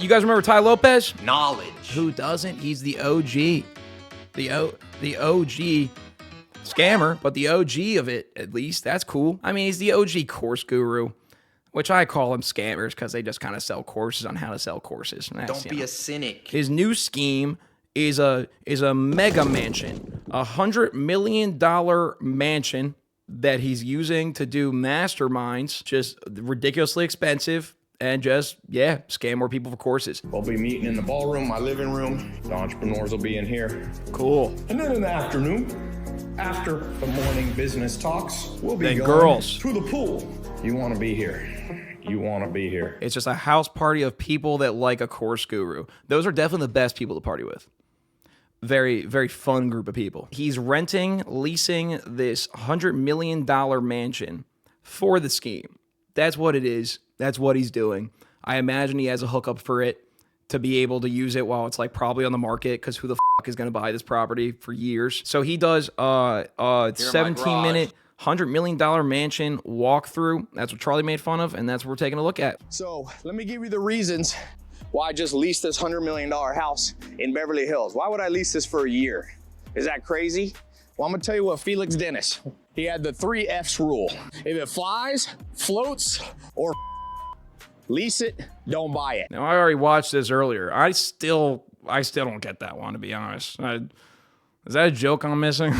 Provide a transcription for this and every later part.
You guys remember Ty Lopez? Knowledge. Who doesn't? He's the OG. The OG scammer, but the OG of it, at least. That's cool. I mean, he's the OG course guru, which I call them scammers because they just kind of sell courses on how to sell courses. Don't be a cynic. His new scheme is a mega mansion, $100 million mansion that he's using to do masterminds, just ridiculously expensive. And just, yeah, scam more people for courses. We'll be meeting in the ballroom, my living room. The entrepreneurs will be in here. Cool. And then in the afternoon, after the morning business talks, we'll be going girls to the pool. You want to be here. You want to be here. It's just a house party of people that like a course guru. Those are definitely the best people to party with. Very, very fun group of people. He's leasing this $100 million mansion for the scheme. That's what it is. That's what he's doing. I imagine he has a hookup for it to be able to use it while it's like probably on the market, because who the fuck is going to buy this property for years? So he does 17-minute, $100 million mansion walkthrough. That's what Charlie made fun of, and that's what we're taking a look at. So let me give you the reasons why I just leased this $100 million house in Beverly Hills. Why would I lease this for a year? Is that crazy? Well, I'm gonna tell you what Felix Dennis, he had the 3 F's rule. If it flies, floats, or lease it, don't buy it. Now, I already watched this earlier. I still don't get that one, to be honest. Is that a joke I'm missing?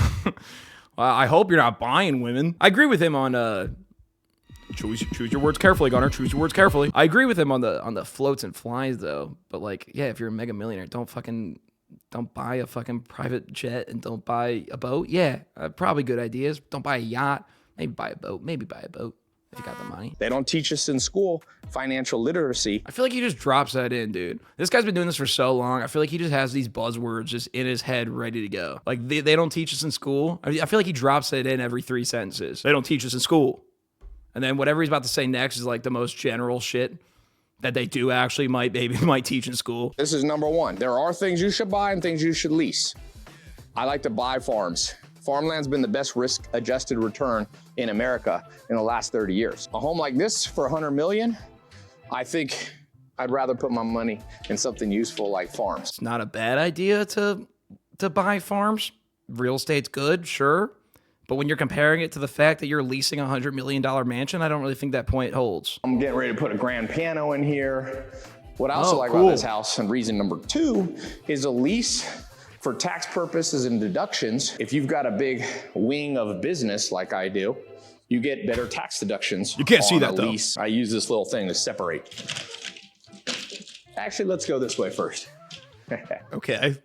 I hope you're not buying women. I agree with him on choose your words carefully, Gunner. Choose your words carefully. I agree with him on the floats and flies, though. But like, yeah, if you're a mega millionaire, don't buy a fucking private jet and don't buy a boat. Yeah, probably good ideas. Don't buy a yacht. Maybe buy a boat. Maybe buy a boat if you got the money. They don't teach us in school financial literacy. I feel like he just drops that in, dude. This guy's been doing this for so long. I feel like he just has these buzzwords just in his head ready to go. Like, they don't teach us in school. I feel like he drops it in every 3 sentences. They don't teach us in school. And then whatever he's about to say next is like the most general shit that they do actually might teach in school. This is number 1. There are things you should buy and things you should lease. I like to buy farms. Farmland's been the best risk-adjusted return in America in the last 30 years. A home like this for $100 million, I think I'd rather put my money in something useful like farms. It's not a bad idea to buy farms. Real estate's good, sure. But when you're comparing it to the fact that you're leasing a $100 million mansion, I don't really think that point holds. I'm getting ready to put a grand piano in here. What I also like about this house, and reason number 2, is a lease for tax purposes and deductions. If you've got a big wing of business like I do, you get better tax deductions. You can't see that though. Lease. I use this little thing to separate. Actually, let's go this way first. Okay.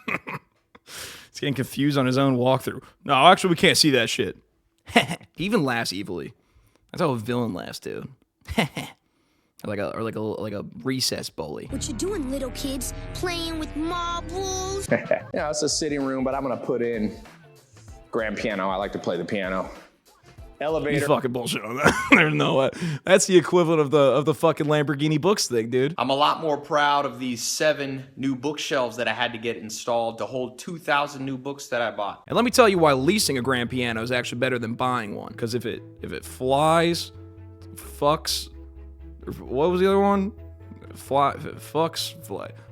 He's getting confused on his own walkthrough. No, actually, we can't see that shit. He even laughs evilly. That's how a villain laughs, dude. Like a recess bully. What you doing, little kids? Playing with marbles? Yeah, it's a sitting room, but I'm gonna put in grand piano. I like to play the piano. Elevator. You fucking bullshit on that. There's no way. That's the equivalent of the fucking Lamborghini books thing, dude. I'm a lot more proud of these 7 new bookshelves that I had to get installed to hold 2,000 new books that I bought. And let me tell you why leasing a grand piano is actually better than buying one. Because if it flies, fucks. What was the other one? Fly.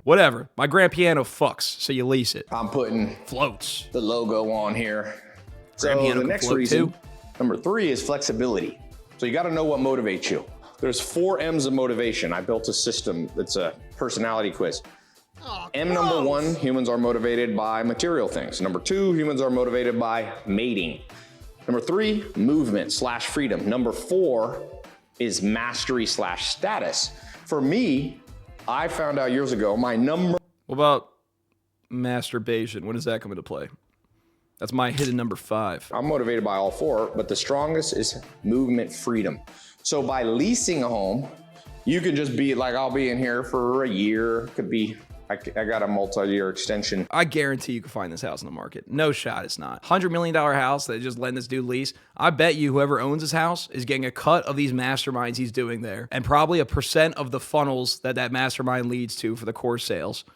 Whatever. My grand piano fucks, so you lease it. I'm putting floats. The logo on here. Grand piano the next float reason, too. number 3 is flexibility. So you got to know what motivates you. There's 4 M's of motivation. I built a system that's a personality quiz. M number 1, humans are motivated by material things. Number 2, humans are motivated by mating. Number 3, movement/freedom. Number 4 is mastery/status. For me, I found out years ago my number. What about masturbation? When does that come into play? That's my hidden number 5. I'm motivated by all 4, but the strongest is movement freedom. So by leasing a home, you can just be like, I'll be in here for a year. Could be, I got a multi-year extension. I guarantee you can find this house in the market. No shot it's not. $100 million house that just letting this dude lease. I bet you whoever owns this house is getting a cut of these masterminds he's doing there, and probably a % of the funnels that mastermind leads to for the course sales.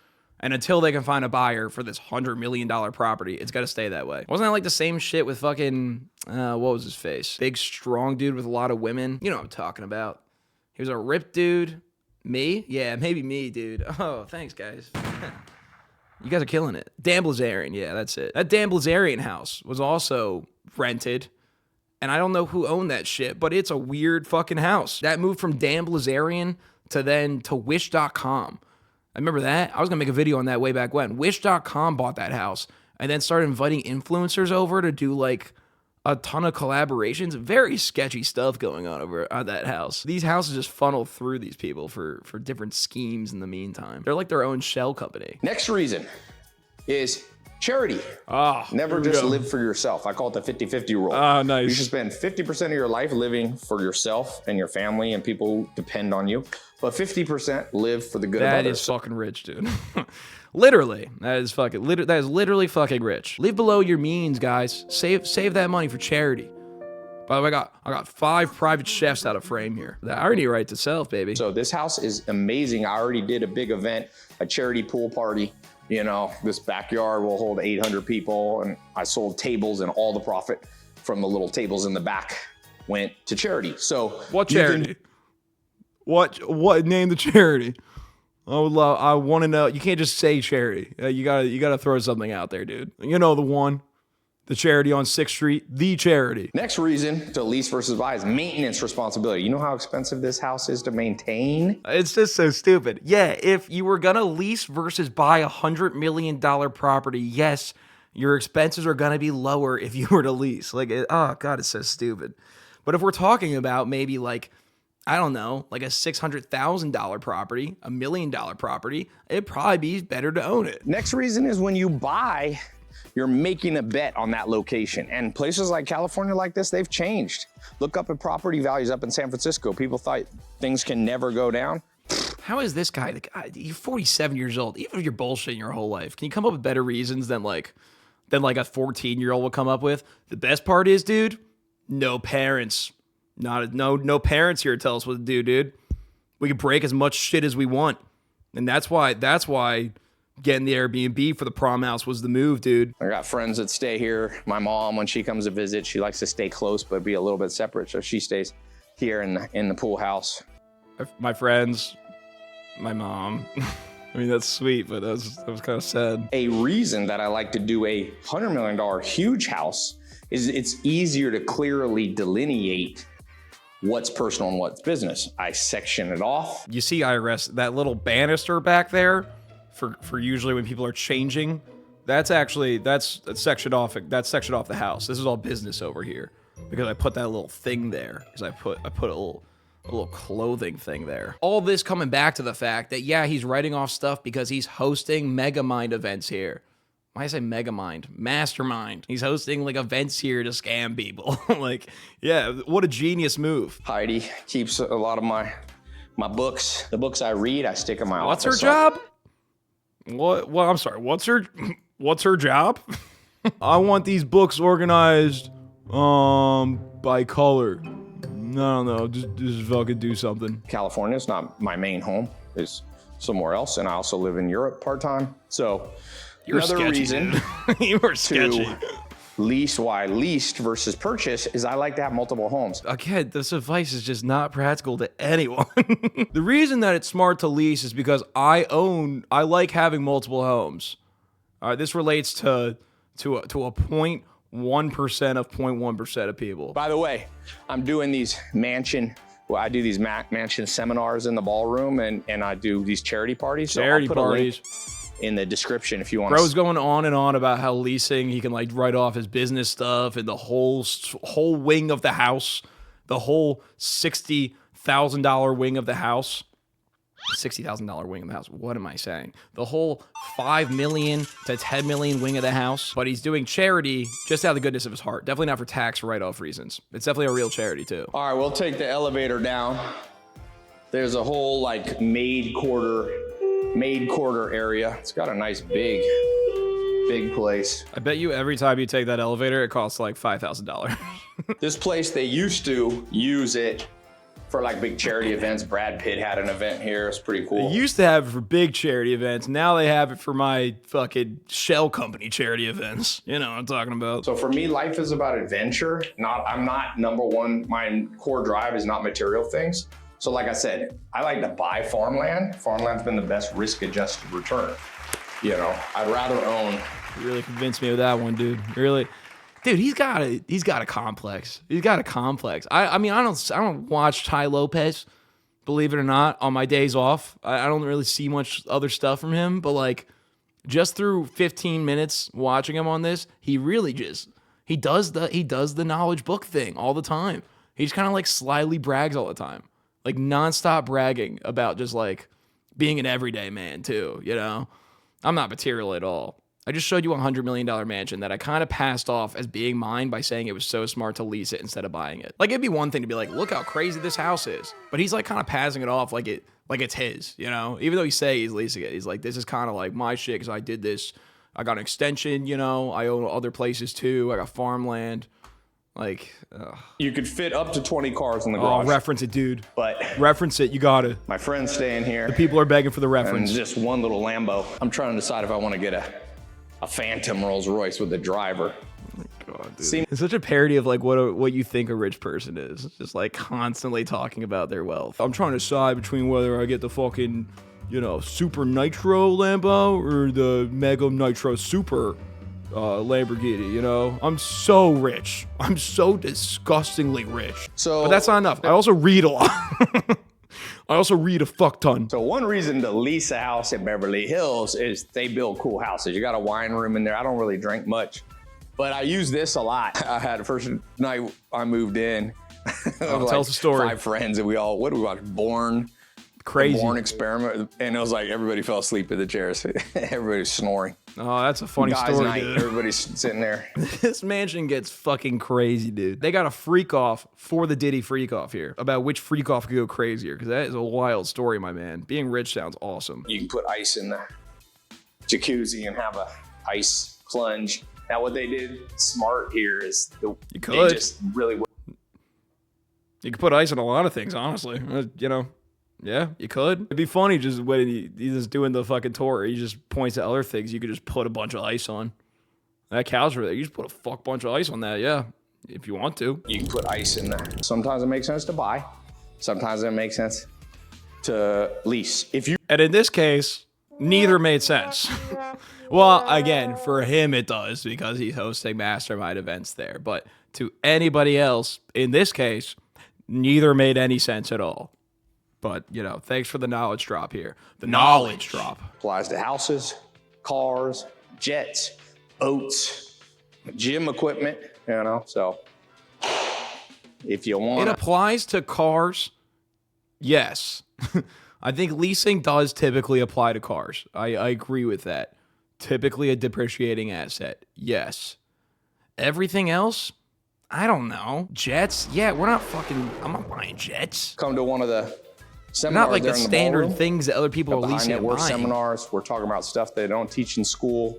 And until they can find a buyer for this $100 million property, it's got to stay that way. Wasn't that like the same shit with fucking, what was his face? Big, strong dude with a lot of women. You know what I'm talking about. He was a ripped dude. Me? Yeah, maybe me, dude. Oh, thanks, guys. You guys are killing it. Dan Blazarian, yeah, that's it. That Dan Blazarian house was also rented, and I don't know who owned that shit, but it's a weird fucking house. That moved from Dan Blazarian to Wish.com. I remember that. I was gonna make a video on that way back when. Wish.com bought that house and then started inviting influencers over to do like a ton of collaborations. Very sketchy stuff going on over at that house. These houses just funnel through these people for different schemes in the meantime. They're like their own shell company. Next reason is charity. Never just live for yourself. I call it the 50-50 rule. Nice. You should spend 50% of your life living for yourself and your family and people who depend on you, but 50% live for the good of others. That is fucking rich, dude. Literally, that is literally fucking rich. Live below your means, guys. Save that money for charity. By the way, I got 5 private chefs out of frame here. That already writes itself, baby. So this house is amazing. I already did a big event, a charity pool party. You know, this backyard will hold 800 people, and I sold tables, and all the profit from the little tables in the back went to charity. So what charity? What name the charity? I want to know. You can't just say charity. You gotta throw something out there, dude. You know the one, the charity on 6th Street, the charity. Next reason to lease versus buy is maintenance responsibility. You know how expensive this house is to maintain? It's just so stupid. Yeah, if you were gonna lease versus buy $100 million property, yes, your expenses are gonna be lower if you were to lease. Oh God, it's so stupid. But if we're talking about maybe like, I don't know, like a $600,000 property, $1 million property, it'd probably be better to own it. Next reason is when you buy, you're making a bet on that location. And places like California like this, they've changed. Look up at property values up in San Francisco. People thought things can never go down. How is this guy, you're 47 years old, even if you're bullshitting your whole life, can you come up with better reasons than like a 14-year-old will come up with? The best part is, dude, no parents. No parents here to tell us what to do, dude. We can break as much shit as we want. And that's why getting the Airbnb for the prom house was the move, dude. I got friends that stay here. My mom, when she comes to visit, she likes to stay close but be a little bit separate. So she stays here in the pool house. My friends, my mom. I mean, that's sweet, but that was kind of sad. A reason that I like to do a $100 million huge house is it's easier to clearly delineate what's personal and what's business. I section it off. You see, IRS, that little banister back there for usually when people are changing, that's sectioned off the house. This is all business over here because I put that little thing there because I put a little clothing thing there. All this coming back to the fact that, yeah, he's writing off stuff because he's hosting Megamind events here. Why did I say Megamind? Mastermind. He's hosting like events here to scam people. Like, yeah, what a genius move. Heidi keeps a lot of my books. The books I read, I stick in my What's office. Her job? What? Well, I'm sorry. What's her job? I want these books organized by color. I don't know. Just fucking do something. California is not my main home. It's somewhere else, and I also live in Europe part-time. So You're another sketchy, reason you are sketchy. to lease, why leased versus purchase, is I like to have multiple homes. Again, this advice is just not practical to anyone. The reason that it's smart to lease is because I like having multiple homes. This relates to a 0.1% of 0.1% of people. By the way, I'm doing these I do these mansion seminars in the ballroom, and I do these charity parties. Charity so I'll put parties. A link in the description if you want. Bro's going on and on about how leasing, he can like write off his business stuff and the whole wing of the house, the whole $60,000 wing of the house. $60,000 wing of the house. What am I saying? The whole $5 million to $10 million wing of the house. But he's doing charity just out of the goodness of his heart. Definitely not for tax write-off reasons. It's definitely a real charity too. All right, we'll take the elevator down. There's a whole like maid quarter area. It's got a nice big place. I bet you every time you take that elevator, it costs like $5,000. This place, they used to use it for like big charity events. Brad Pitt had an event here. It's pretty cool. They used to have it for big charity events. Now they have it for my fucking shell company charity events. You know what I'm talking about. So for me, life is about adventure. I'm not number one. My core drive is not material things. So like I said, I like to buy farmland. Farmland's been the best risk-adjusted return. You know, I'd rather own. You really convinced me with that one, dude. Really, dude. He's got a complex. He's got a complex. I mean, I don't watch Ty Lopez, believe it or not, on my days off. I don't really see much other stuff from him, but like, just through 15 minutes watching him on this, he really he does the knowledge book thing all the time. He just kind of like slyly brags all the time, like nonstop bragging about just like being an everyday man too. You know, I'm not material at all. I just showed you a $100 million mansion that I kind of passed off as being mine by saying it was so smart to lease it instead of buying it. Like, it'd be one thing to be like, look how crazy this house is. But he's like kind of passing it off like it's his, you know? Even though he say he's leasing it, he's like, this is kind of like my shit because I did this. I got an extension, you know? I own other places too. I got farmland. Like, You could fit up to 20 cars in the garage. oh, reference it, dude. But Reference it. You got it. my friend's staying here. People are begging for the And reference. just one little Lambo. I'm trying to decide if I want to get a Phantom Rolls Royce with a driver. God, dude. It's such a parody of like what you think a rich person is. It's just like constantly talking about their wealth. I'm trying to decide between whether I get the fucking, you know, Super Nitro Lambo or the Mega Nitro Super Lamborghini, you know? I'm so rich. I'm so disgustingly rich. But that's not enough. I also read a lot. I also read a fuck ton. So one reason to lease a house in Beverly Hills is they build cool houses. You got a wine room in there. I don't really drink much, but I use this a lot. I had the first night I moved in. Tell us a story. 5 friends and we all, what do we watch? Born. Crazy. Born Experiment. And it was like everybody fell asleep in the chairs. Everybody's snoring. Oh, that's a funny Guys story, night, dude. everybody's sitting there. This mansion gets fucking crazy, dude. They got a freak off for the Diddy freak off here about which freak off could go crazier because that is a wild story, my man. Being rich sounds awesome. You can put ice in the jacuzzi and have a ice plunge. Now what they did smart here is You they could. just really You could put ice on a lot of things, honestly. You know, yeah, you could. It'd be funny just when he's just doing the fucking tour. He just points at other things you could just put a bunch of ice on. That couch over there, you just put a fuck bunch of ice on that, yeah, if you want to. you can put ice in there. Sometimes it makes sense to buy. Sometimes it makes sense to lease. If you And in this case, neither made sense. Well, again, for him it does because he's hosting mastermind events there. But to anybody else, in this case, neither made any sense at all. But, you know, thanks for the knowledge drop here. The knowledge drop. applies to houses, cars, jets, boats, gym equipment, you know, so if you It want applies to cars, yes. I think leasing does typically apply to cars. I agree with that. Typically a depreciating asset, yes. Everything else, I don't know. Jets, yeah, I'm not buying jets. come to one of the seminars Not like there the in standard ballroom, things that other people are the high leasing net and worth buying. seminars, we're talking about stuff they don't teach in school.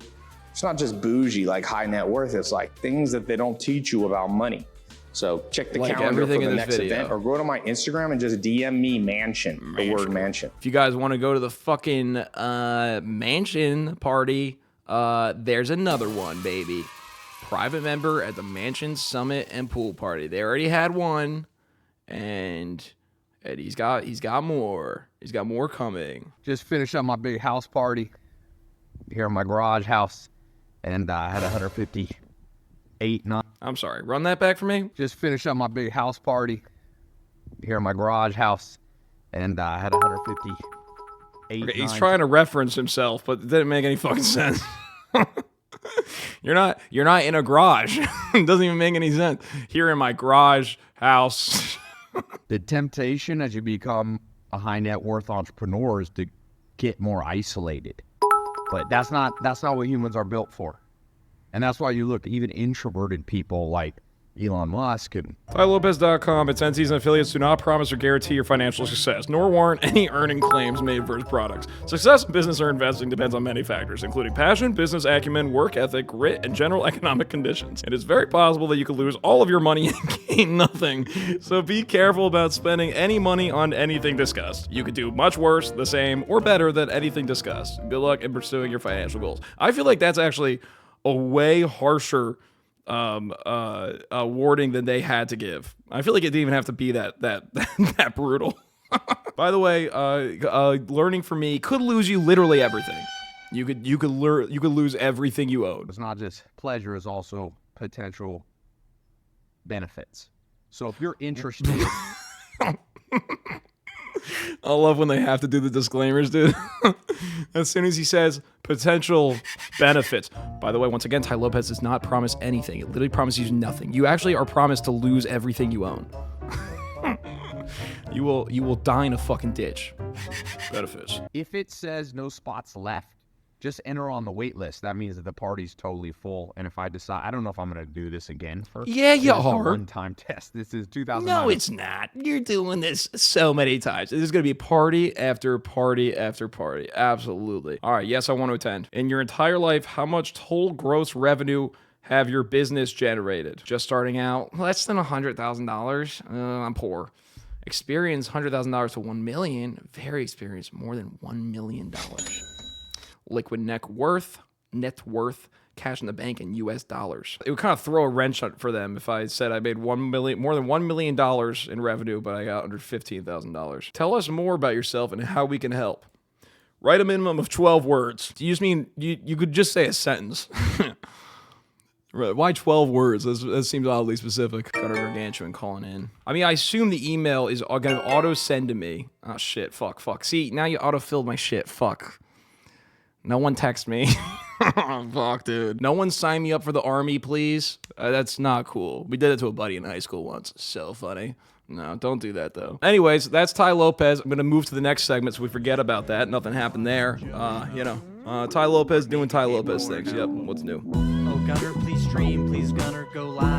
It's not just bougie like high net worth, it's like things that they don't teach you about money. So check the Like calendar for everything the in this next video. event or go to my Instagram and just DM me mansion, the word mansion. If you guys want to go to the fucking mansion party, there's another one, baby. Private member at the Mansion Summit and Pool Party. They already had one, and he's got more. He's got more coming. Just finished up my big house party here in my garage house, and I had 158 9. I'm sorry. Run that back for me. Just finished up my big house party here in my garage house, and I had 158 Okay, he's 9. trying to reference himself, but it didn't make any fucking sense. You're not in a garage. It doesn't even make any sense. Here in my garage house. The temptation as you become a high net worth entrepreneur is to get more isolated, but that's not what humans are built for. And that's why you look, even introverted people like Elon Musk and TyLopez.com. Its entities and affiliates do not promise or guarantee your financial success, nor warrant any earning claims made for its products. Success in business or investing depends on many factors, including passion, business acumen, work ethic, grit, and general economic conditions. It is very possible that you could lose all of your money and gain nothing, so be careful about spending any money on anything discussed. You could do much worse, the same, or better than anything discussed. Good luck in pursuing your financial goals. I feel like that's actually a way harsher warning than they had to give. I feel like it didn't even have to be that brutal. By the way, learning for me could lose you literally everything. You could lose everything you own. It's not just pleasure; it's also potential benefits. So if you're interested, I love when they have to do the disclaimers, dude. As soon as he says potential benefits. By the way, once again, Ty Lopez does not promise anything. It literally promises you nothing. You actually are promised to lose everything you own. You will die in a fucking ditch. Benefits. if it says no spots left, just enter on the wait list. That means that the party's totally full. And if I decide, I don't know if I'm going to do this again first. Yeah, you It's a are. one-time test. This is 2009. No, it's not. You're doing this so many times. There's going to be party after party after party. Absolutely. All right, yes, I want to attend. In your entire life, how much total gross revenue have your business generated? Just starting out, less than $100,000. I'm poor. Experience $100,000 to $1 million. Very experienced, more than $1 million. Liquid net worth, cash in the bank in US dollars. It would kind of throw a wrench for them if I said I made more than $1 million in revenue, but I got under $15,000. Tell us more about yourself and how we can help. Write a minimum of 12 words. Do you just mean you could just say a sentence? Why 12 words? That seems oddly specific. Got a gargantuan calling in. I mean, I assume the email is going to auto-send to me. Oh, shit. Fuck. See, now you auto-filled my shit. Fuck. No one text me. Fuck, dude. No one sign me up for the army, please. That's not cool. We did it to a buddy in high school once. So funny. No, don't do that, though. Anyways, that's Ty Lopez. I'm going to move to the next segment so we forget about that. Nothing happened there. Ty Lopez doing Ty Lopez things. Yep, what's new? Oh, Gunner, please stream. Please, Gunner, go live.